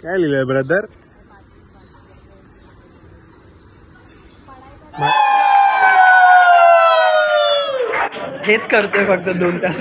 काय लिहिलंय ब्रदर? हेच करतोय फक्त 2 तास.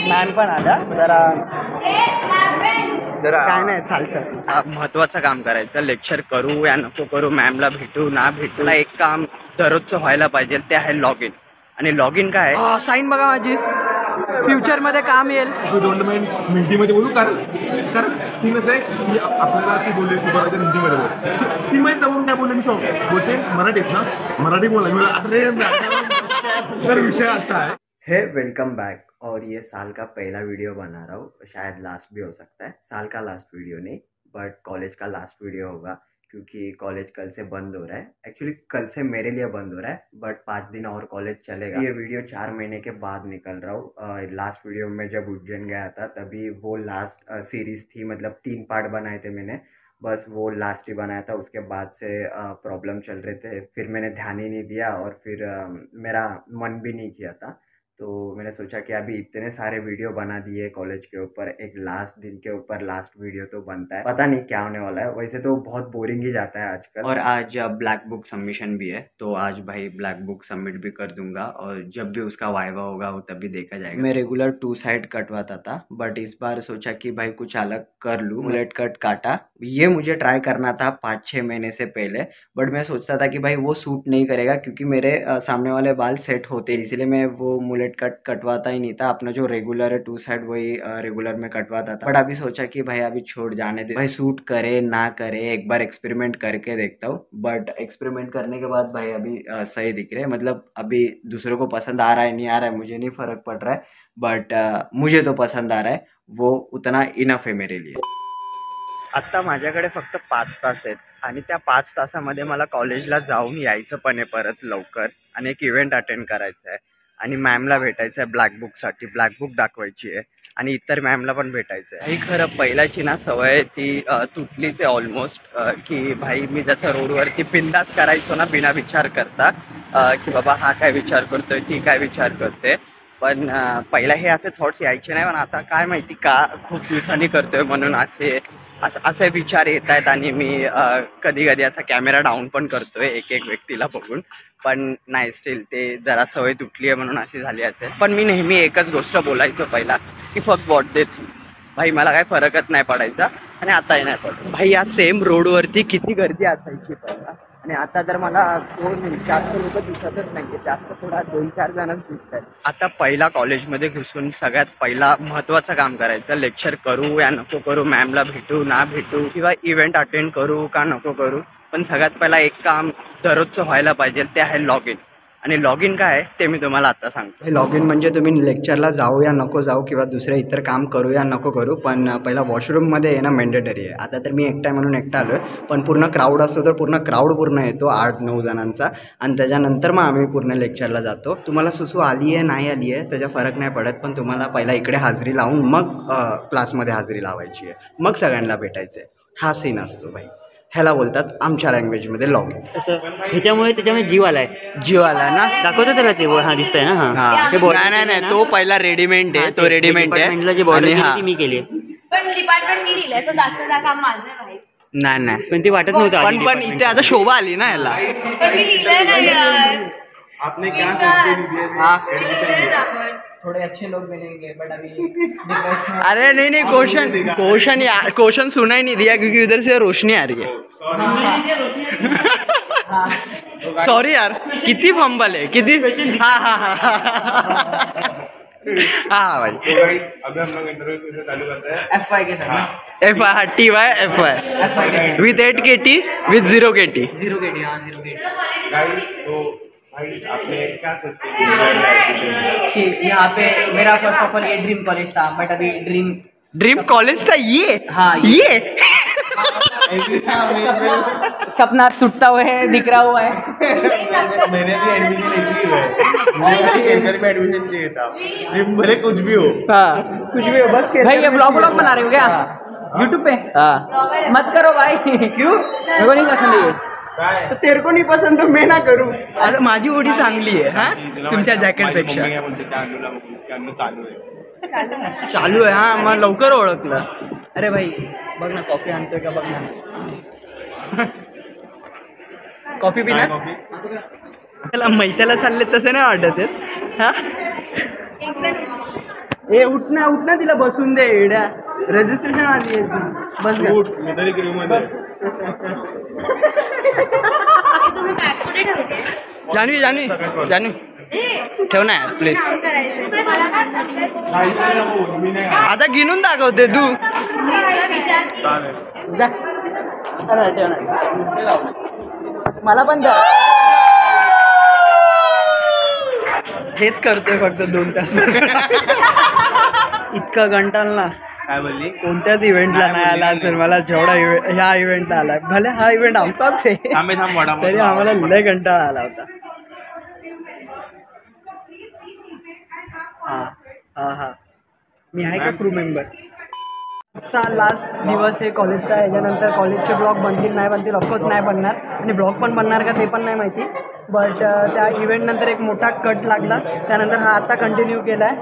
मॅम पण आला जरा काय नाही चालतं. महत्वाचं काम करायचं, लेक्चर करू या नको करू, मॅमला भेटू ना भेटू, एक काम दररोजचं व्हायला पाहिजे, ते आहे लॉग इन. आणि लॉग इन काय आहे? साईन बघा माझी, फ्युचर मध्ये काम येईल. हिंदीमध्ये बोलू कारण सीन असं आहे की आपल्याला ती बोलले सुपरवायझर हिंदीमध्ये बोल, ती माहिती समोरून काय बोलले, मी शॉक बोलते मराठीच ना, मराठी बोला. अरे सर विषय असा है. हे वेलकम बैक, और ये साल का पहला वीडियो बना रहा हूँ, शायद लास्ट भी हो सकता है. साल का लास्ट वीडियो नहीं, बट कॉलेज का लास्ट वीडियो होगा, क्योंकि कॉलेज कल से बंद हो रहा है. एक्चुअली कल से मेरे लिए बंद हो रहा है, बट 5 दिन और कॉलेज चलेगा. ये वीडियो 4 महीने के बाद निकल रहा हूँ. लास्ट वीडियो में जब उज्जैन गया था तभी वो लास्ट सीरीज थी, मतलब 3 पार्ट बनाए थे मैंने, बस वो लास्ट ही बनाया था. उसके बाद से प्रॉब्लम चल रहे थे, फिर मैंने ध्यान ही नहीं दिया, और फिर मेरा मन भी नहीं किया था. तो मैंने सोचा कि अभी इतने सारे वीडियो बना दिए कॉलेज के ऊपर, एक लास्ट दिन के ऊपर लास्ट वीडियो तो बनता है. पता नहीं क्या होने वाला है, वैसे तो बहुत बोरिंग ही जाता है आजकल. और आज ब्लैक बुक सबमिशन भी है, तो आज भाई ब्लैक बुक सबमिट भी कर दूंगा, और जब भी उसका वाइवा होगा वो तभी देखा जाएगा. मैं रेगुलर 2 साइड कटवाता था, बट इस बार सोचा कि भाई कुछ अलग कर लूँ. बुलेट कट काटा, ये मुझे ट्राई करना था 5-6 महीने से पहले, बट मैं सोचता था कि भाई वो सूट नहीं करेगा, क्योंकि मेरे सामने वाले बाल सेट होते, इसलिए मैं वो बुलेट कट कटवाता ही नहीं था. अपना जो रेगुलर है 2 साइड वही रेगुलर में कटवाता था. बट अभी सोचा कि भाई अभी छोड़ जाने दे, भाई सूट करे ना करे, एक बार एक्सपेरिमेंट करके देखता हूँ. बट एक्सपेरिमेंट करने के बाद भाई अभी सही दिख रहे हैं. मतलब अभी दूसरों को पसंद आ रहा है नहीं आ रहा है मुझे नहीं फर्क पड़ रहा है, बट मुझे तो पसंद आ रहा है, वो उतना इनफ है मेरे लिए. आत्ता माझ्याकडे फक्त 5 तास आहेत, आणि त्या 5 तासामध्ये मला कॉलेजला जाऊन यायचं पण आहे परत लवकर, आणि एक इव्हेंट अटेंड करायचा आहे, आणि मॅमला भेटायचं आहे ब्लॅक बुकसाठी, ब्लॅक बुक दाखवायची आहे, आणि इतर मॅमला पण भेटायचं आहे. ही खरं पहिल्याची ना सवय ती तुटलीच आहे ऑलमोस्ट, की भाई मी जसं रोडवरती बिंदास करायचो ना बिना विचार करता, की बाबा हा काय विचार करतोय, ती काय विचार करते, पण पहिला हे असे थॉट्स यायचे नाही, पण आता काय माहिती का खूप दिवसांनी करतोय म्हणून असे विचार येत आहेत. आणि मी कधी कधी असा कॅमेरा डाऊन पण करतोय एक व्यक्तीला बघून, पण नाही स्टील ते जरा सवय तुटली आहे म्हणून अशी झाली असेल. पण मी नेहमी एकच गोष्ट बोलायचो पहिला, की फक्त वॉट दे थिंक. भाई मला काय फरकच नाही पडायचा, आणि आताही नाही पडत. भाई या सेम रोडवरती किती गर्दी असायची पहिला, आणि आता तर मला कोण जास्त लोक दिसतच नाही, जास्त थोडा 2-4 जणच दिसत आहेत. आता पहिला कॉलेजमध्ये घुसून सगळ्यात पहिला महत्त्वाचं काम करायचं, लेक्चर करू या नको करू, मॅमला भेटू ना भेटू, किंवा इव्हेंट अटेंड करू का नको करू, पण सगळ्यात पहिला एक काम दररोजचं व्हायला पाहिजे, ते आहे लॉग इन. आणि लॉग इन काय आहे ते मी तुम्हाला आता सांगतो. लॉग इन म्हणजे तुम्ही लेक्चरला जाऊ या नको जाऊ, किंवा दुसरे इतर काम करू या नको करू, पण पहिला वॉशरूममध्ये येणं मॅन्डेटरी आहे. आता तर मी एकटा म्हणून एकटा आलो आहे, पण पूर्ण क्राऊड असतो तर पूर्ण क्राऊड पूर्ण येतो 8-9 जणांचा, आणि त्याच्यानंतर मग आम्ही पूर्ण लेक्चरला जातो. तुम्हाला सुसू आली आहे नाही आली आहे त्याचा फरक नाही पडत, पण तुम्हाला पहिला इकडे हाजरी लावून मग क्लासमध्ये हाजरी लावायची आहे, मग सगळ्यांना भेटायचं आहे. हा सीन असतो भाई, ह्याला बोलतात आमच्या लँग्वेजमध्ये लॉग इन. तसं त्याच्यामुळे जीव आलाय ना, दाखवतो त्याला ते. हा दिसतंय ना. हा नाही तो पहिला रेडीमेड आहे, तो रेडीमेड आहे. जी बॉर्डर मी केली, पण डिपार्टमेंट मी लिहिलंय, असं जास्त काम माझं नाही. नाही पण ते वाटत नव्हतं, पण इथे आता शोभा आली ना ह्याला. पण मी लिहिलंय ना यार, आपने थोड़े अच्छे लोग मिलेंगे, बट अभी अरे नहीं क्वेश्चन सुना ही नहीं दिया, क्योंकि उधर से रोशनी आ रही है. सॉरी यार, किती फंबल है, किती. हाँ भाई, अभी हम लोग इंटरव्यू चालू करते हैं FY के साथ. FY TY with 8 KT with 0 KT. 0 KT. हाँ 0 KT. तो भाई आपने क्या सोचते हैं कि यहाँ पे मेरा फर्स्ट ऑफ ऑल ये ड्रीम कॉलेज था, बट अभी ड्रीम कॉलेज था ये. हाँ ये सपना टूटता हुआ है, दिख रहा हुआ है. मैंने भी एडमिशन इसी हुआ है, मुझे में एडमिशन चाहिए था. ड्रीम भले कुछ भी हो. हाँ कुछ भी हो, बस भाई ये ब्लॉग बना रहे हो क्या यूट्यूब पे? हाँ मत करो भाई. क्यों? मेरे को नहीं पसंद ये. तो तेरे को नहीं पसंद तो मैं ना करूँ. अरे माझी उडी चांगली आहे. हा तुमच्या जॅकेट पेक्षा. चालू आहे. चालू आहे. हा मग लवकर ओळखलं. अरे भाई बघ ना कॉफी आणतोय का बघ ना. कॉफी पिणार त्याला मैत्याला चालले तसं नाही वाटत आहेत. हा ए उठ ना तिला बसून दे एड्या. रजिस्ट्रेशन आली आहे ती. बस उठ, मी तरी क्रीममध्ये. तुम्ही बॅग कुठे ठेवते? जानवी ठेव ना यार प्लीज. आता गिनून दाखवते तू. चालेल. जा. अरे ठेव ना. मला पण द्या. हेच करतोय फक्त 2 तास. इतका कंटाळला. काय बोलली? कोणत्याच इव्हेंटला नाही आला असेल मला जेवढा ह्या इव्हेंटला आला. भले हा इव्हेंट आमचाच आहे तरी आम्हाला लय कंटाळा आला होता. हा मी आहे का क्रू मेंबर. चा लास्ट दिवस आहे कॉलेजचा. याच्यानंतर कॉलेजचे ब्लॉग बनतील नाही बनतील ऑफकोर्स नाही बनणार. आणि ब्लॉग पण बनणार का ते पण नाही माहिती. बट त्या इव्हेंटनंतर एक मोठा कट लागला. त्यानंतर हा आता कंटिन्यू केला आहे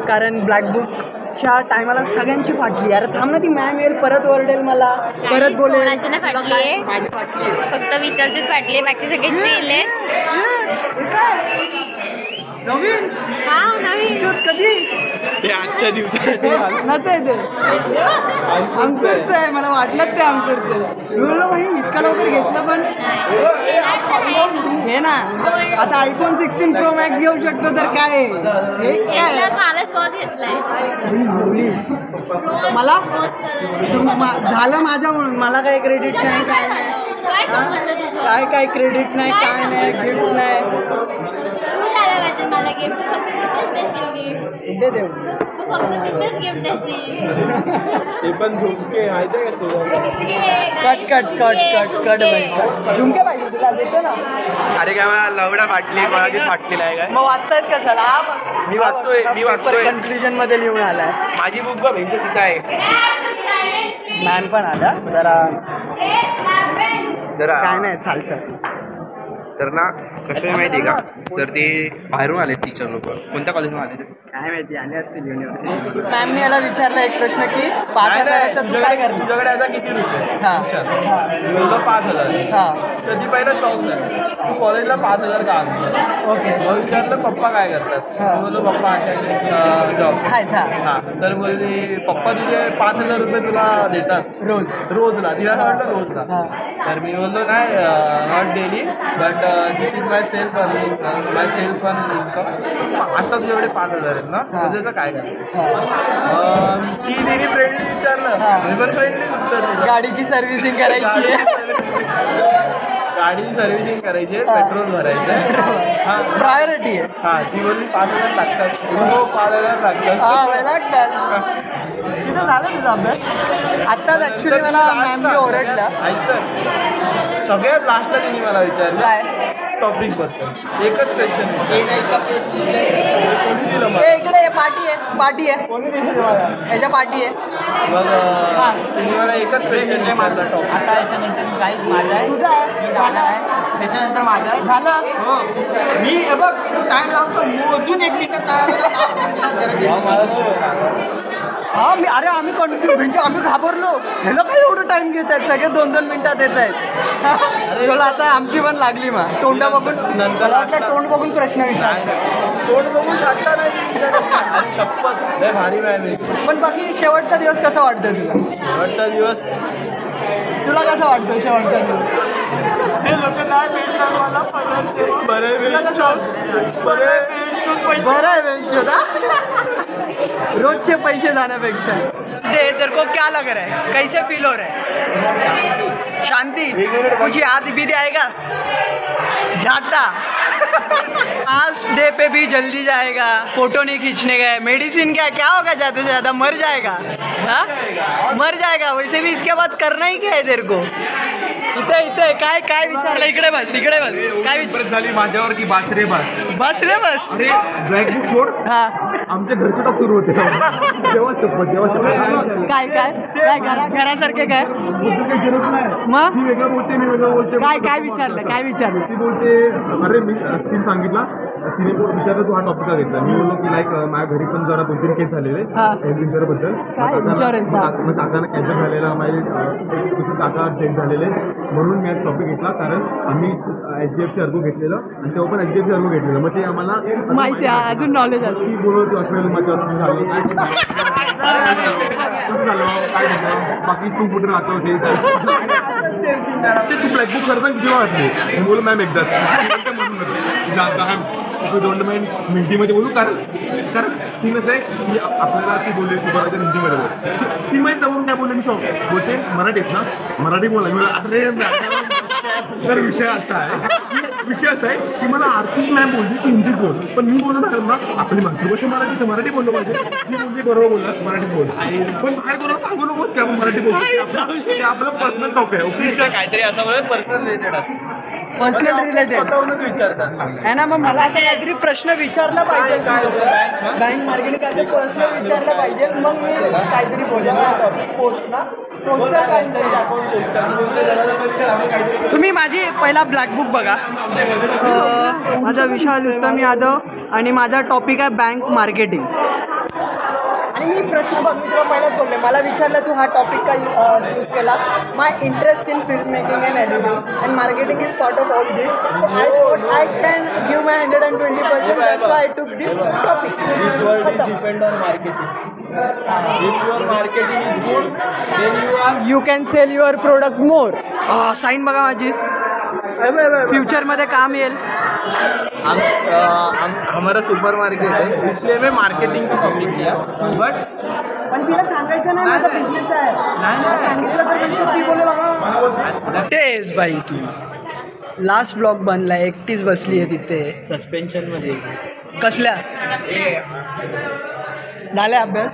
कारण ब्लॅकबुकच्या टायमाला सगळ्यांची फाटली. अरे थांब ना ती मॅम येईल परत ओरडेल मला परत बोलेल. कोणाची नाही फाटली? माझी फाटली. फक्त विशालचीच फाटली बाकी सगळे चिल नवीन हा नवीन कधी ते आजच्या दिवसात लग्नाचं आहे ते. आमचंच आहे. मला वाटलं ते आमचंच आहे. भाई इतका लवकर घेतलं पण हे ना. आता आयफोन 16 प्रो मॅक्स घेऊ शकतो तर काय हे काय कालच वॉच घेतलाय. मला झालं माझ्यामुळून. मला काही क्रेडिट नाही काय नाही. काय संबंध तुझं? काय क्रेडिट नाही काय नाही गिफ्ट नाही. तू द्यायला पाहिजे मला गिफ्ट. फक्त तिथेच देशील गिफ्ट. दे देऊ. तू फक्त तिथेच गिफ्ट देशील. ते पण झुमके माहिती आहे का सोबत? कट बाई झुमके पाहिजे तुला देतो ना. अरे काय मला लवडा फाटली कोणाची फाटलेला आहे काय? मग वाचतायत कशाला. मी वाचतोय. कन्क्लुजन मध्ये लिहून आलाय. माझी बुक बघ तिथं आहे. मॅम पण आला जरा काय नाही चालतं. तर ना कसं आहे माहिती आहे का, तर ते बाहेरून आले टीचर लोक. कोणत्या कॉलेजून आले ते काय माहिती आले असतील युनिव्हर्सिटी. मॅमने याला विचारला एक प्रश्न की 5,000चा तू काय करतो. तुझ्याकडे आता किती रुपये? हां 5,000. हां तर ती पहिला शॉक झाली. तू कॉलेजला 5,000 का आणतो? ओके. मग विचारलं पप्पा काय करतात. हां. बोललो पप्पा असे जॉब आहेत हां हां. तर बोलली पप्पा तुझे 5,000 रुपये तुला देतात रोजला. तिला असं वाटलं रोजला. हां. तर मी बोललो नाही not daily but this is my self income. आता तुझ्याकडे 5,000 आहेत ना, त्याचं काय करायचं? ती तिने फ्रेंडली विचारलं. मी पण फ्रेंडलीच उत्तर दिलं. गाडीची सर्व्हिसिंग करायची गाडीची सर्व्हिसिंग करायची आहे, पेट्रोल भरायचं आहे. हां प्रायोरिटी आहे. हां ती बोलली 5,000 लागतात. हो 5,000 लागतात. हां लागतात. तिथं झालं तुझा अभ्यास. आत्ताच ॲक्च्युली मला मॅमने ओरडलं. ऐकतं सगळ्यात लास्टला तिने मला विचारलं काय टॉपिक बद्दल. एकच क्वेश्चन कोणी दिलं मला? इकडे पार्टी आहे कोणी दिलं मला? ह्याच्या पार्टी आहे. मग तिने मला एकच क्वेश्चन विचारला टॉपिक. आता याच्यानंतर काहीच माझं आहे. तुझं आहे. मी जाणार आहे. त्याच्यानंतर माझं आहे. झालं हो. मी बघ तू टाइम लावतो मोजून 1 मिनिट. हा मी अरे आम्ही कन्फ्युज म्हणजे आम्ही घाबरलो. ह्याला काय एवढं टाइम घेत आहेत. सगळे 2-2 मिनिटात येत आहेत. तुला आता आमची पण लागली मा तोंडा बघून. नंतर तोंड बघून प्रश्न विचार. तोंड बघून शास्त्रा नाही विचारत आणि शपथ लय भारी नाही. पण बाकी शेवटचा दिवस कसा वाटतो तुला. शेवटचा दिवस तुला कसा वाटतो शेवटचा दिवस. हे लोक नाही भेटणार मला परत. बरं आहे रोजचे पैसे जाण्यापेक्षा. तेरे को क्या लग रहा है, कैसे फील हो रहा है. शांति कुछ याद भी आएगा जाता. आज डे पे भी जल्दी जाएगा. फोटो नहीं खींचने गए. मेडिसिन क्या होगा जाते से ज़्यादा मर जाएगा. हाँ मर जाएगा. वैसे भी इसके बाद करना ही क्या है तेरे को. इथे काय विचारलं. इकडे बस काय विचार झाली माझ्यावरती बस रे बस. अरे ब्लॅक बुक सोड. हा आमच्या घरचे टॉक सुरू होते. देवा चप्पल काय घरासारखे काय मग ती वेगळं बोलते मी वेगळं बोलते. काय विचारलं ती बोलते अरे मी सीन सांगितला तिने विचारलं तू हा टॉपिक का घेतला. मी बोललो की लाईक माझ्या घरी पण जरा 2-3 केस झालेले हेल्थ इन्शुरन्सबद्दल. मग काकांना कॅन्सर झालेला, माझे काका डेथ झालेले, म्हणून मी आज टॉपिक घेतला. कारण आम्ही HDFC अर्गो घेतलेलं आणि तेव्हा पण HDFC अर्गो घेतलेलं. मग ते आम्हाला माहिती आहे, अजून नॉलेज आहे. की बोलत हॉस्पिटलमध्ये झालं कसं झालं काय झालं, बाकी तू कुठे राहतो ते तू ब्लॅकबुक करता किती वाटले बोल मॅम एकदाच म्हणून डोंट माइंड हिंदीमध्ये बोलू. कारण सीन असं आहे की आपल्याला ती बोलले सुपरवायझर हिंदीमध्ये बोल. ती माहिती समोरून काय बोलले मी शॉक बोलते मराठीच ना, मराठी बोला. मी अरे सर विषय असा आहे की मला आरतीच मॅम बोलली की हिंदीत बोल, पण मी बोलणार ना आपली मातृभाषा मराठी तर मराठी बोललं पाहिजे. मी बोलली बरोबर बोललास मराठीच बोल, पण बाहेर कोणाला सांगू नकोस की आपण मराठी बोलतो. आपलं पर्सनल टॉक आहे. ओके काहीतरी असं पर्सनल रिलेटेड असं पर्सनल रिलेटेड स्वतःहूनच विचारतात आहे ना. मग मला असं काहीतरी प्रश्न विचारला पाहिजे, बँक मार्केटिंग काहीतरी पर्सनल विचारलं पाहिजे, मग मी काहीतरी बोलेल. तुम्ही माझी पहिला ब्लॅक बुक बघा. माझा विशाल उत्तम यादव आणि माझा टॉपिक आहे बँक मार्केटिंग. आणि मी प्रश्न बघ, मी तुला पहिलाच बोलले, मला विचारलं तू हा टॉपिक का चूज केला. My interest in film making and editing and marketing is part of all this. So I can give my 120%. That's why I took this topic. Depend on marketing. If your marketing is good, then you can sell your product more. Sign बघा माझी, फ्युचरमध्ये काम येईल. हमारा super market है, इसलिए मैं marketing का टॉपिक लिया. पण तिला सांगायचं नाही माझा बिझनेस आहे. नाही सांगितलं तर तुमचं ती बोलला तेच बाई. तू लास्ट ब्लॉग बनलाय, एकटीच बसली आहे तिथे सस्पेन्शन मध्ये. कसल्या झाल्या अभ्यास?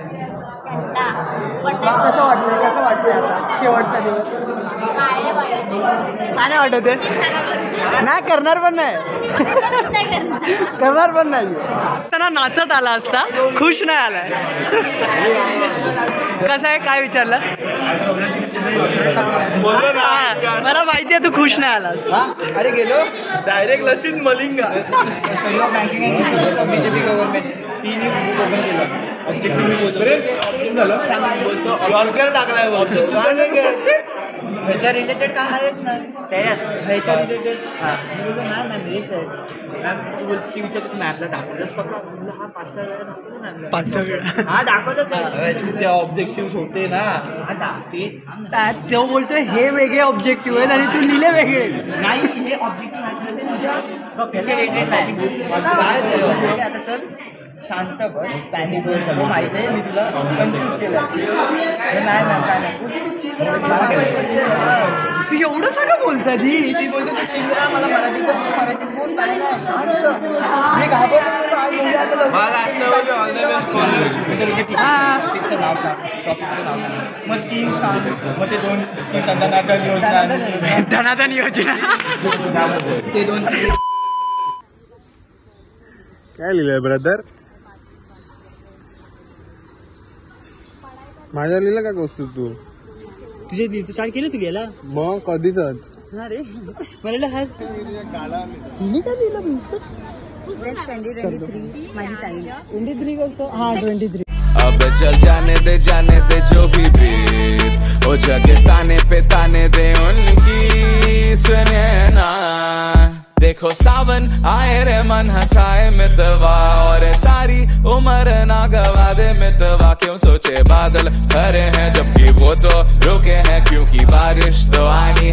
कसं वाटतंय आता शेवटचा दिवस? काय नाही वाटत आहे? नाही करणार पण नाही त्यांना नाचत आला असता, खुश नाही आलाय. कसं आहे, काय विचारलं? मला माहिती आहे तू खुश नाही आलास. अरे गेलो डायरेक्ट लसीन मलिंगा बीजेपी गव्हर्नमेंट तिन्ही ओपन केलं. ऑर्डर टाकलाय ह्याच्या रिलेटेड काय आहेच ना, ह्याच्या रिलेटेड नाही मॅम हेच आहे मॅम. तू बोलती विचार मॅमला दाखवलंच पक्का. हा 5-6 वेळा हा दाखवलंच आहे. ते ऑब्जेक्टिव्ह होते ना, तो बोलतोय हे वेगळे ऑब्जेक्टिव्ह आहेत आणि तू लिहिले वेगळे. नाही हे ऑब्जेक्टिव्ह आहेत ते तुझ्या रिलेटेड नाही. आता चल शांत बस, पॅनिक होईल माहिती आहे. मी तुला कन्फ्यूज केलं नाही मॅम काय नाही. तू एवढं सगळं बोलता ती बोलते तू चिंद्रा मला मराठी बोल काय नाही शांत. मी घाबरतो टॉपिकचं नाव सांग, मग स्कीम सांग. मग ते 2 स्कीम्स धनाधन योजना ते 2 काय लिहिलंय ब्रदर? माझ्या लिहिलं का गोष्ट तू? तुझे स्टार्ट केलं तू गेला मग कधीच अरे मला हा तिने काय लिहिलं? 23 कसं? हा 23. अब चल जाने दे जो भी बीत ओ जगे ताने पे ताने दे उनकी सुने ना. देखो सावन आए रे मन हंसाए मितवा और सारी उम्र ना गवा दे मितवा. क्यों सोचे बादल भरे हैं जबकि वो तो रुके हैं, क्योंकि बारिश तो आनी